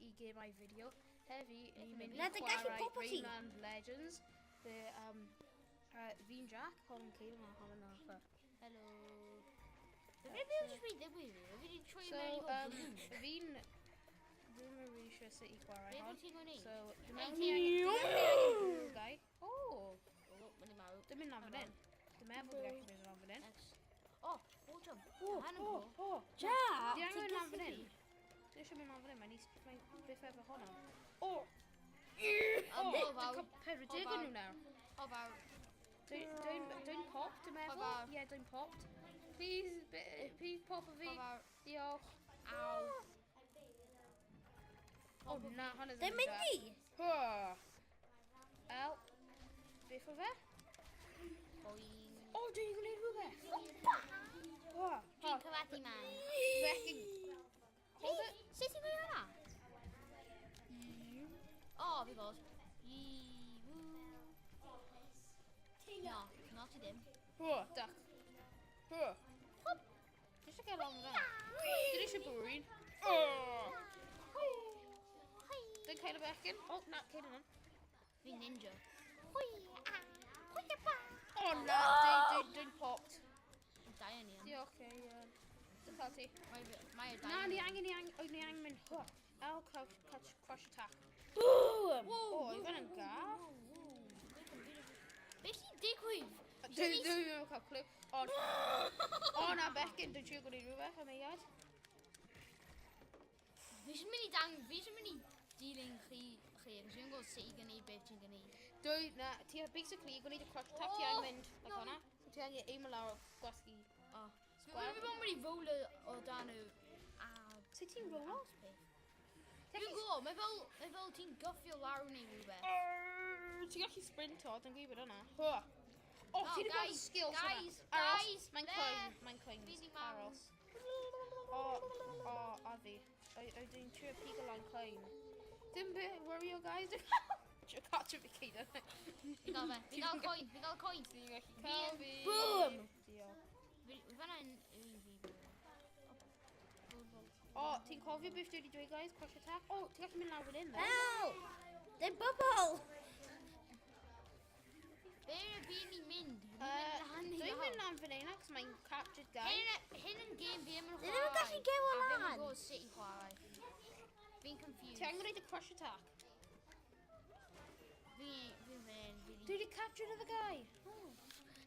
i gemau fideo. Heddi, ni'n mynd i Na, dy gallu chwarae popo ti. Rayman Legends. Fi'n Jack, Colin Cael yma, Colin Arthur. Helo. Dwi'n mynd i ddweud fi wedi troi So, mewn i fod blwm. fi'n... Dwi'n mynd i eisiau sut i chwarae Be hon. bod ti'n gwneud? So, dwi'n Hey, meddwl ni angen bwrw gai. O! O, mae'n i mawr. Dwi'n mynd lan fan hyn. Dwi'n meddwl dwi'n gallu mynd lan fan hyn. O, o jump. Han yn O! go. Jack, Di angen mynd lan fan gallu hyn. fi. Dwi eisiau mynd lan fan hyn, mae'n biff efo hwnna. O! O, Dwi'n fawr. cael pedwar nhw nawr. O, fawr. Dwi'n pop, dwi'n meddwl. fawr. Ie, dwi'n pop. Please pop o fi. O, fawr. Diolch. Aw. O na, hwnna Dwi'n mynd i. El. Beth o fe? Boing. O, dwi'n gwneud rhywbeth. Dwi'n cyfaddu man. Fecyn. Hold it. Sut ti'n gwneud hwnna? O, fi bod. No, no ti ddim. Duck. Hop. Dwi eisiau gael on fe. Dwi eisiau bwrin. Dwi'n cael y bechyn. O, na, cael yna. Fi'n ninja. O na, dwi'n popped. Da yn i. Diolch, dwi'n cael ti. Mae Na, ni angen mynd. El, crush attack. Boom! O, i'n yn gaf. Be sy'n digwydd? Dwi'n mynd cael clw. O na, bechyn, dwi'n siŵr gwneud rhywbeth am eiad. Fi sy'n mynd i dilyn chi. Fi'n gwybod sut i gwneud beth ti'n gwneud. Ti basically gwneud y crush attack, ti angen mynd like hwnna. Ti angen aim lawr o gwasgu. O. Fi'n mynd i rowlo o dan y... Sut ti'n rolo? Fi'n gwybod, mae fel ti'n goffio lawr neu rhywbeth. Ti'n gallu sprinto, dwi'n gwybod yna. O, ti'n gwybod skills guys, hwnna. Aros, guys, mae'n there. coen, mae'n coen. Fi 'di marw. Aros. O, a fi. Dwi'n trio pigo lan coen. Dim bit, worry o guys. Dwi'n catch fi ceid yna. Fi'n gael coin. Ti'n Ti'n gallu cael fi. Boom! Diolch. Fan'na yn un fi. O, ti'n cofio beth dwi wedi dweud guys, crush attack? O, ti'n gallu mynd lawr fan hyn dda. Help! They're bubble! Be fi'n i mynd? Dwi'n mynd lan fan hyn achos mae'n captured guy. Hyn yn game fi am yn They ddim yn gallu gew o A lan. ddim yn gwybod sut i chwarae. Fi'n confused. Ti angen gwneud y crush attack. Fi'n mynd. Dwi wedi captured other guy.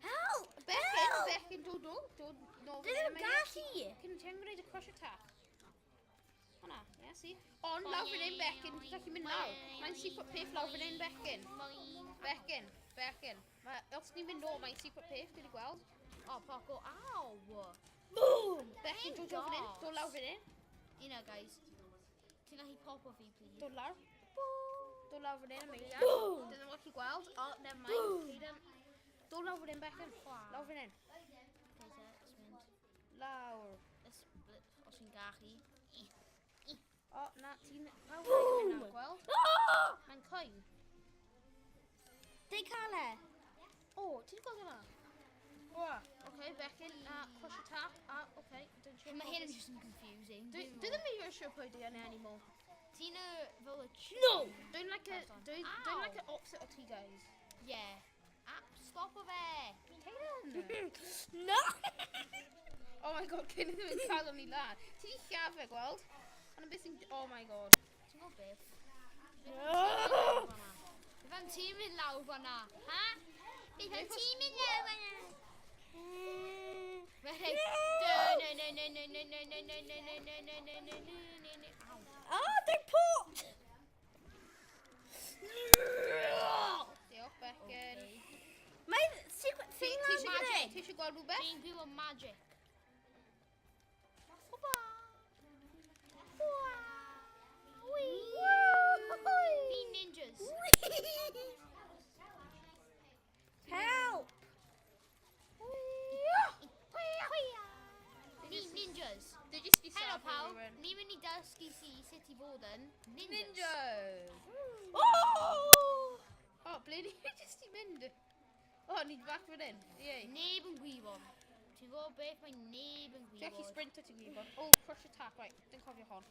Help! Becyn, dod nôl They ddim yn gallu. Ti'n gwneud y crush attack. Hwna, ie, si. Ond lawr fan hyn Becyn, ti'n gallu mynd lawr. Mae'n secret path lawr fan hyn Becyn. Becyn. Os ni'n mynd nôl, mae'n secret path, dwi wedi gweld. O, poco. Aw! Boom! Becyn, dod lawr fan hyn. Dod lawr fan hyn. Una, guys. Ti'n gallu popo fi, please? Dod lawr. Dod lawr fan hyn am eiliad. Boom! Dyn nhw'n gallu gweld. O, never mind. Dod lawr fan hyn Becyn. Lawr fan hyn. Okay, so, let's mynd. Lawr. Let's split, os ti'n gallu. O, na, ti'n... Boom! Gweld? Ah! Mae'n coen. They cael e. O, ti'n gweld yna? O, oce, Becyn, crush attack. Oce, dwi'n siŵr. Mae hyn yn just yn confusing. Dwi ddim yn mynd siŵr pwy di yna anymore. Ti'n fel y... No! Dwi'n like a opposite o ti guys. Yeah. Stop o fe. Caden! No! Oh my god, cyn i ddim yn cael o'n i lan. Ti di llafe, gweld? Ond beth sy'n... Oh my god. Ti'n gwybod beth? No! Beth am ti'n mynd lawr fan'na? Ha? Beth am ti'n mynd lawr fan'na? Oh, they're popped! Diolch, Becyn. Mae secret thing Ti lan eisiau fan Ti eisiau gweld rhywbeth? Fi'n gwybod magic. Fi'n ninjas. Help! Fi'n ninjas. Dwi jyst i Helo safio pawb, rhywun. ni'n mynd i dysgu si sut i fod yn ninjas. Ninjas! Oh! O, ble ni jyst i mynd? O, ni'n back fan hyn. Ie. Neb yn gwybod. Ti'n gwybod beth mae neb yn Ti'n gallu gwybod. sprinter ti'n gwybod. O, crush attack, right. Dwi'n cofio hon.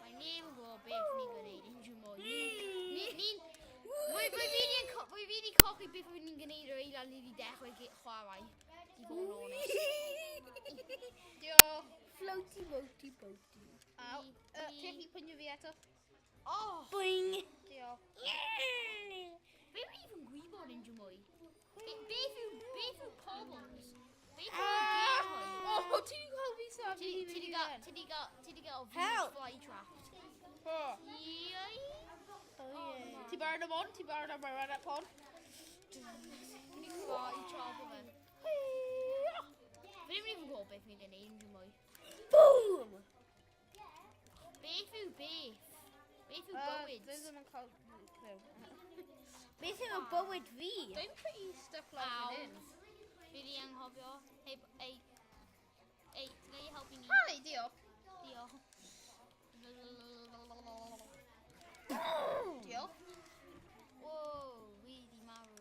Mae Mae'n neb yn gwybod beth ni'n gwneud unrhyw mwy. Mae fi wedi cochi beth ni'n gwneud o'r eilad ni wedi dechrau chwarae. I fod yn onest. Diolch. Floaty, boaty, boaty. Aw. Ti'n chi pwynio fi eto? Oh! Boing. Diolch. Fe fi'n even gwybod unrhyw mwy. Beth yw pobls? Beth yw O, gerhau? ti'n gweld fi sa fi Ti di gael Help. fly trapped. Iei. Ti barod am on? Ti barod am ar y pon? Ni fly trap o fe. Fe ddim yn even gwybod beth ni'n gwneud unrhyw mwy. Boom. Beth yw beth? Beth yw Dwi bywyd? ddim yn cael clyw. Beth yw y bywyd fi? Dwi'n pretty stuck like Ow. it in. Fi di anghofio. Ei, ti'n ei helpu ni? Hi, diolch. Diolch. Diolch. Wow, fi di marw.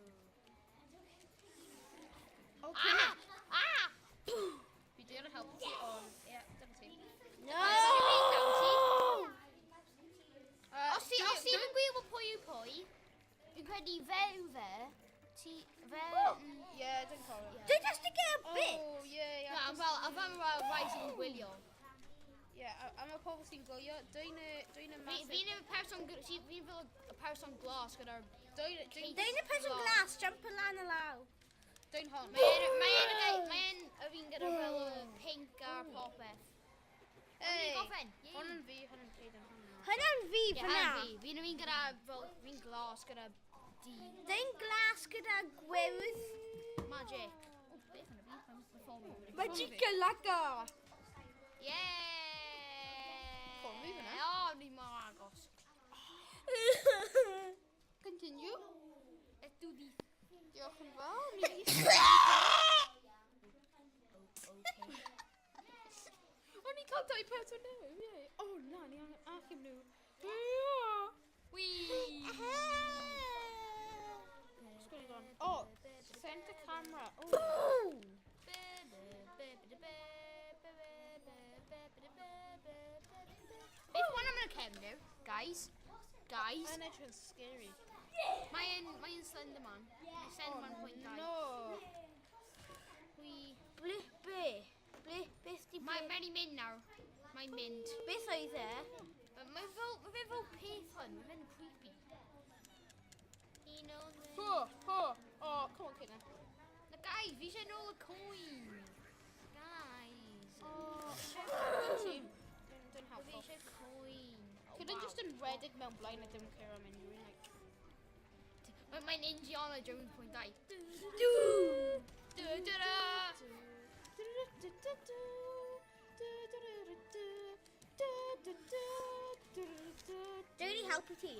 O, Ah! cynnig. Ah! Fi dwi'n helpu ti on. Ie, dyna ti. No. Os ti'n gwybod pwy yw pwy, fi'n credu fe yw fe. Ie, dwi'n cofio. Dwi just to get a bit. Oh, ie, ie. a fel rai sy'n gwylio. Ie, am y pobl sy'n gwylio, dwi'n y massive... Fi'n y person glas gyda'r... Dwi'n y person glas, jump lan y law. Dwi'n hon. Mae'n fi'n gyda fel pink a popeth. Hey, Goffen. hwn yn fi, hwn yn fi, hwn yn Hynna'n fi fyna. Fi'n gyda fel fi'n glas gyda D. Dwi'n glas gyda gwyrdd. Magic. O, beth yn y fi? Mae'n ffôn fi. Magicalaga. Yeah! Ffôn fi fyna. O, ni mor agos. Continue. Ydw di. Diolch yn fawr. O'n i'n cael dau person nhw, ie. O, na, ni angen achub nhw. Wee! Sgwini gone. O, center camera. O. Boom. Beth one am yn y cefnir, guys? Mae'n edrych yn scary. Mae'n Slenderman. Mae Slenderman pwynt dau. No. Beth di Mae'n i mynd nawr. Mae'n mynd. Beth oedd e? Mae fel peth hwn. Mae fe'n creepy. Un o... Oh, come on, Caitlin. Na guys, fi eisiau nôl y coin. Guys. Dwi'n Fi helpful. eisiau coin. Caitlin just yn redig mewn blaen a dim care am unrhyw un. Mae'n Indiana Jones pwynt dau. Dwi'n i helpu ti.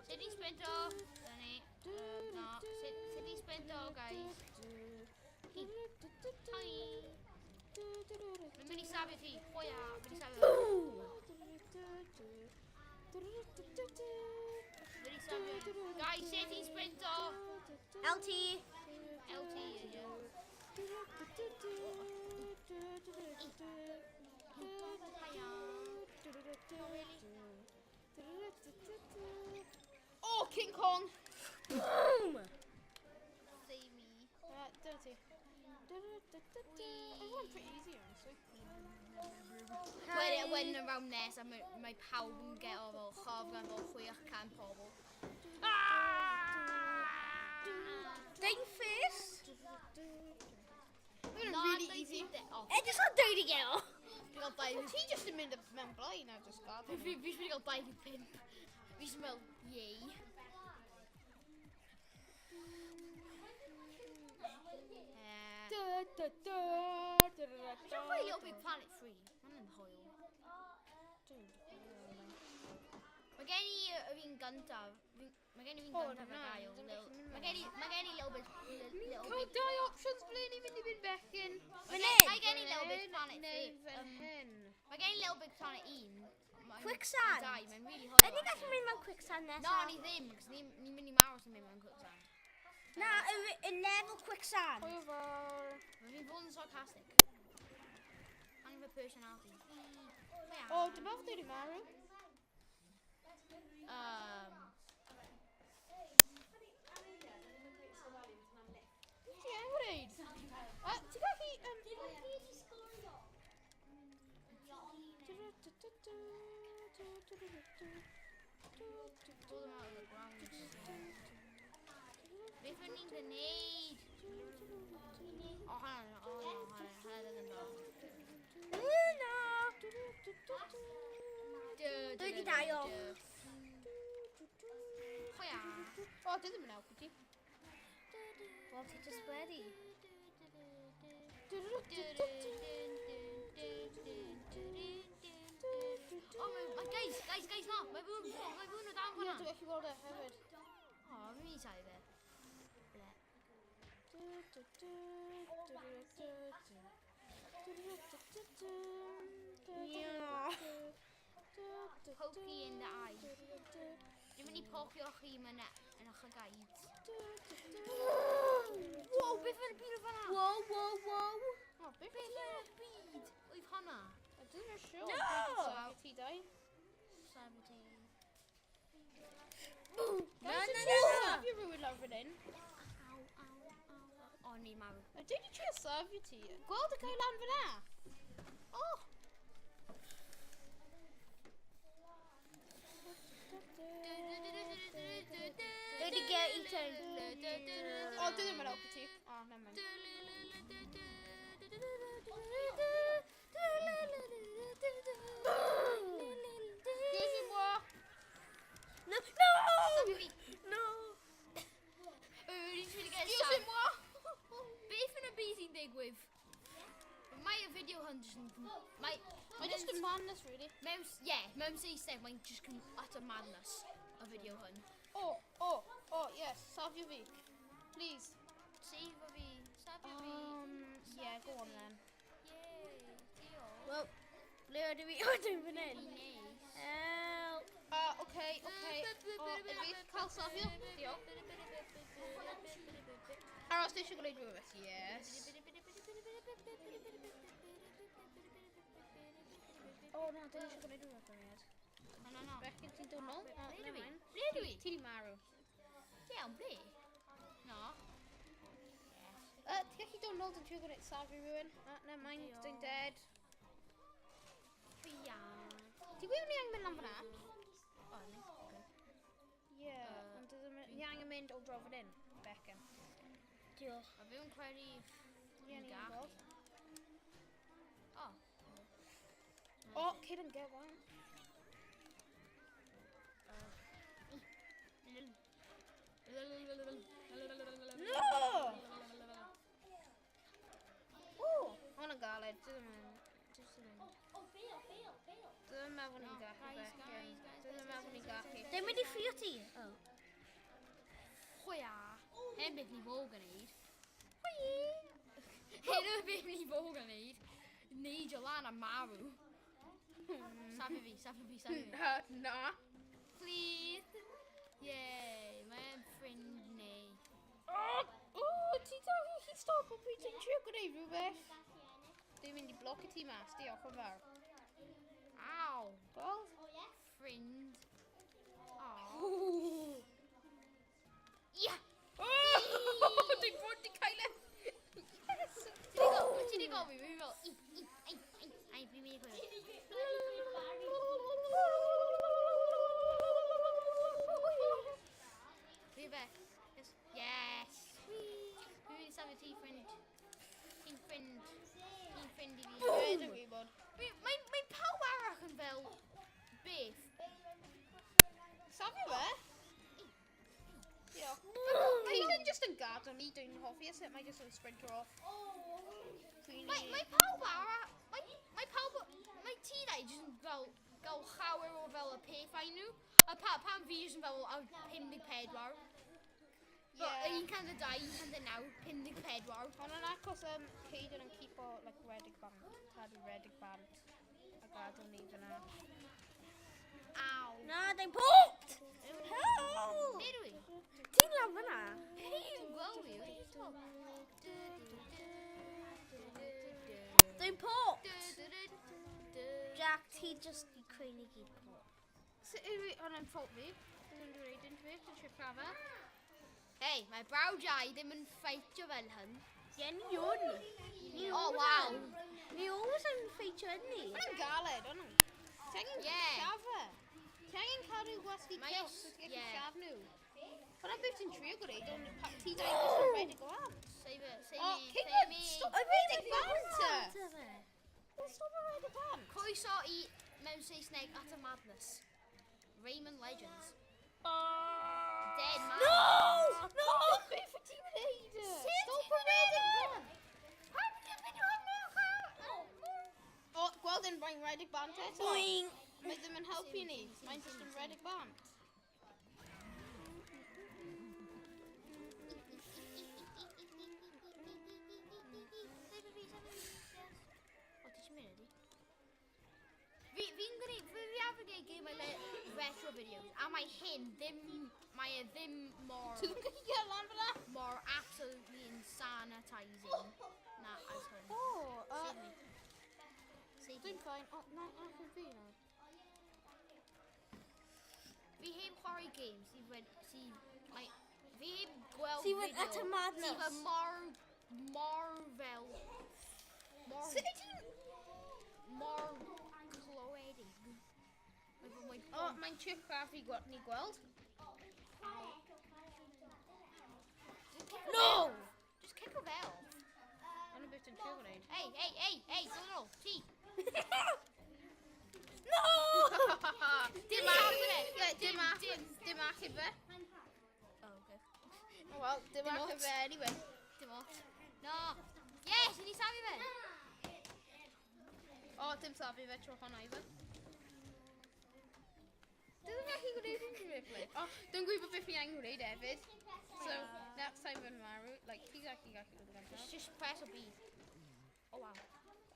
Sut i spento? Dyna ni. Na, sut i spento, guys? Hi. Mae'n mynd i safio ti. Hwya, mynd i safio. Mynd i safio. Guys, sut i spento? LT. LT, ie. Oh, King Kong! Boom. Save me. Dirty. I went pretty easy, honestly. Wedyn around nes, a mae pawb yn get o fel chof gan fel 600 pobl. Dwi'n first. Mae'n really easy. Edrych o'n dweud i gael. Ti just yn mynd mewn blaen a just gadael. Fi eisiau gael 25. Fi eisiau fel, yei. Dwi'n chwilio Little Big Planet 3. Mae'n hwyl. Mae gen i fi'n gyntaf. Mae gen i fi'n gyntaf ar gael. Mae gen i Little Big Cael dau options ble ni mynd i fynd fecyn. Mae gen i Little Big Planet 3. Neu fan hyn. Mae gen i Little Big Planet 1. Quicksand. Mae'n really hwyl. Ydy gallu mynd mewn quicksand nesaf? No, ni ddim, cos ni'n mynd i marw sy'n mynd mewn quicksand. Na, y level quicksand. Hwyl fawr. Mae fi'n fod yn sarcastic. Ang fy personality. O, dyma fod wedi marw. Ti yn gwneud? Ti'n gallu... Beth o'n i'n gwneud? O, hana, ddim fel. Dwi di daio. Chwia. O, dwi ddim yn helpu ti. Wel, ti just wedi. Oh, guys, no, mae fwn o dan Ie, hwnna. dwi'n gallu gweld e hefyd. O, fi'n mynd i sa'i fe. Ble. Pokey in the eye. Dwi'n mynd i pokio chi yn eich gaid. Wow, beth yn y byd o fanna? Wow. O, beth Beth yn y byd oedd honna? Dwi'n yn siŵr. No! Safi ti dau. 70. No. Safi rhywun lawr fan hyn. O, ni mawr. Dwi wedi trio safi ti. Gweld y cael lan fan na. O! Dwi di get eaten. O, dwi ddim yn helpu ti. O, never mind. Excuse me, moi. No. No. Excuse me, moi. Beth yn y byd sy'n digwydd? Mae y fideo hwn jyst yn... Mae just yn madness, really. mewn Saesneg, mae'n just yn utter madness, y fideo hwn. Oh, yes. Safio fi. Please. Safio fi. Yeah, go on then. Yay, diolch. Wel, ble ydw i? O, dwi'n fan hyn. Neis. Help. Okay. O, ydw i cael safio? Diolch. Aros, dwi eisiau gwneud rhywbeth. Yes. O, na, dwi eisiau gwneud rhywbeth o'n iad. No. Becyn, ti'n dod nôl? Ble ydw i? Ti di marw. Iawn, ble? No. Ti'n gallu dod nôl dwi'n trio gwneud safio rhywun? Never mind, dwi'n dead. Iawn. Ti'n gwybod ni angen mynd lan fyna? O, ni. Ie, ond ni angen mynd o dro fan hyn, Becyn. Diolch. A fi'n credu... Ie, ni angen gweld. O. O, kid and get one. No! O, hwnna'n galed. Dwi'n meddwl ni'n gallu, Becyn. Dwi'n meddwl ni'n gallu. Dwi'n mynd i ffrio ti. O. Chwia. Hen beth ni fod gwneud. Hen beth ni fod gwneud. Neidio lan a marw. Safio fi. Na. Please. Yay, mae'n ffrind ni. O, ti dal i stop o pryd ti'n trio gwneud rhywbeth. Dwi'n mynd i blocio ti mas, diolch yn fawr. Aw. Gweld? Ffrind. Aw. Ia! Dwi'n bod di cael e. Yes! Ti di gofio fi fel... Ai, fi'n mynd i chwilio. Fi fe. Yes. Fi'n mynd i safio ti, ffrind. Ti'n ffrind i fi. Dwi'n gwybod. Mae pawb arall yn fel... Beth? Safio fe? Diolch. Mae hyn just yn gadw ni, dwi'n hoffi es, mae just yn sprinter off. Mae pawb arall... Mae pawb... Mae teenagers yn fel... Gael llawer o fel y pethau nhw. A pan fi jyst yn fel 54. Yeah. 102, 109, 54. Ond yn acos Caden yn keep o like, redig band. Cadw redig band. A gadw ni fyna. Aw. Na, dwi'n pwnt! Help! Be dwi? Ti'n lan fyna? Hei, gweld fi. Dwi'n pwnt! Jack, ti ti jyst i creu ni gyd po. Sut yw hwnna'n ffalt fi? Dwi'n dweud yn fi, dwi'n trip llafa. Hei, mae brawdiau ddim yn ffeitio fel hyn. Ie, ni o'n ni. Oh, wow. Ni always yn ffeitio yn ni. Hwnna'n galed, o'n nhw. Ti angen Ie. llafa. Ti angen cael rhyw gwasgu Mae cylch es- sydd gyda ie. llaf nhw. Hwnna beth ti'n trio gwneud, ond ti dweud yn rhaid i go am. Save it, O, save me, cyn save me. stop y redig banter! Ie. Stop y redig bant. Croeso i mewn Saesneg at y madness. Rayman Legends. Dead man. No! No! Beth wyt ti'n gwneud? Sut Stop y ti'n redig gwneud? bant. Pam ti'n mynd hwnna? O, gweld yn rhaid redig bant eto. Boing! Mae ddim yn helpu ni. Mae'n just yn redig bant. Fi'n gwneud, fi arfer gwneud gymau retro videos, a mae hyn mae e ddim Ti'n gallu gael lan fyna? mor absolutely insanitizing na as hyn. O, Save me. Save me. dwi'n ffain. O, na, achos fi na. Fi heb chwarae games fi heb gweld Sydd wedi fideo at y madness. sydd yn mor fel Sut wyt ti'n... mor clywedig. Efo mae O, mae'n chip craft ni gweld. No! Just kick o fel. Ond beth yn trio gwneud. Hey, Donald, ti. No! Dim Dim. achub fe. Oh, okay. O, wel, dim Dim achub ots. fe anyway. Dim ot. No. Yes, ni sabi fe. O, dim sabi fe tro hwnna i fe. Dwi'n gallu gwneud unrhyw beth. O, dwi'n gwybod beth fi angen gwneud hefyd. So, next time when marw, like, ti'n gallu gwneud yn Just press a B. Oh, wow.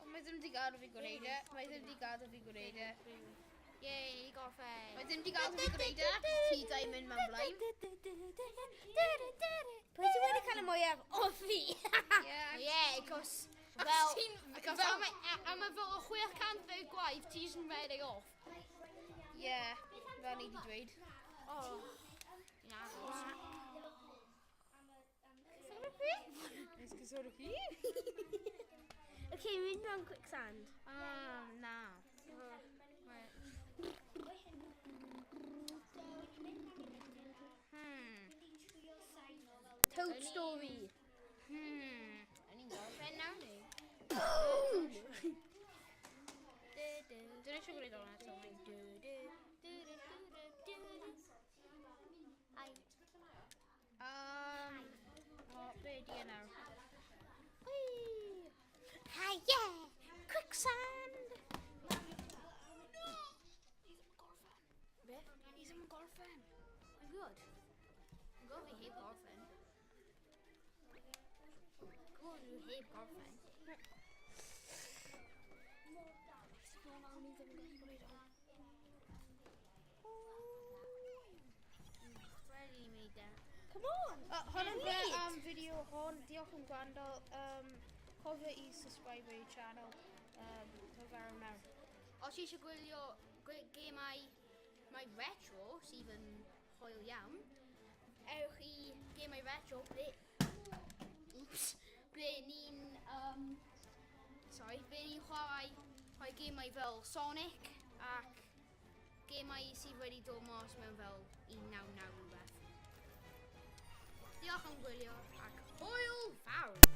O, mae ddim di gadw fi gwneud e. Mae ddim di gadw fi gwneud e. Yay, gorffen. Mae ddim di gadw fi gwneud e. Ti dau mynd mewn blaen. Pwy ti wedi cael y mwyaf o fi? Yeah, cos... Fel... Am y fel o 600 gwaith, ti jyst yn redeg off. Ie, fel ni di dweud. Oh. Ti'n agos. Is gysod o chi? Okay, mynd mewn quicksand. Na. Toad Story. Yn i'n gorffen nawr ni. Dwi'n eisiau gwneud o'n eto. O, be di e nawr? Hi, yeah! Quicksand! Be? Ni ddim yn gorffen. Mae'n good. Mae'n good fi heb gorffen. Good fi heb gorffen. Ready me down. Come on! Hwn yn fe Neat. am fideo hon. Diolch yn gwrando. Cofio i subscribe i'r channel. Tyfer mewn. Os chi eisiau gwylio gemau retro sydd yn hwyl iawn, ewch i gemau retro ble ni'n ble ni'n chwarae gemau fel Sonic ac gemau sydd wedi dod mas mewn fel 1999 rhywbeth. Diolch am gwylio ac hwyl fawr!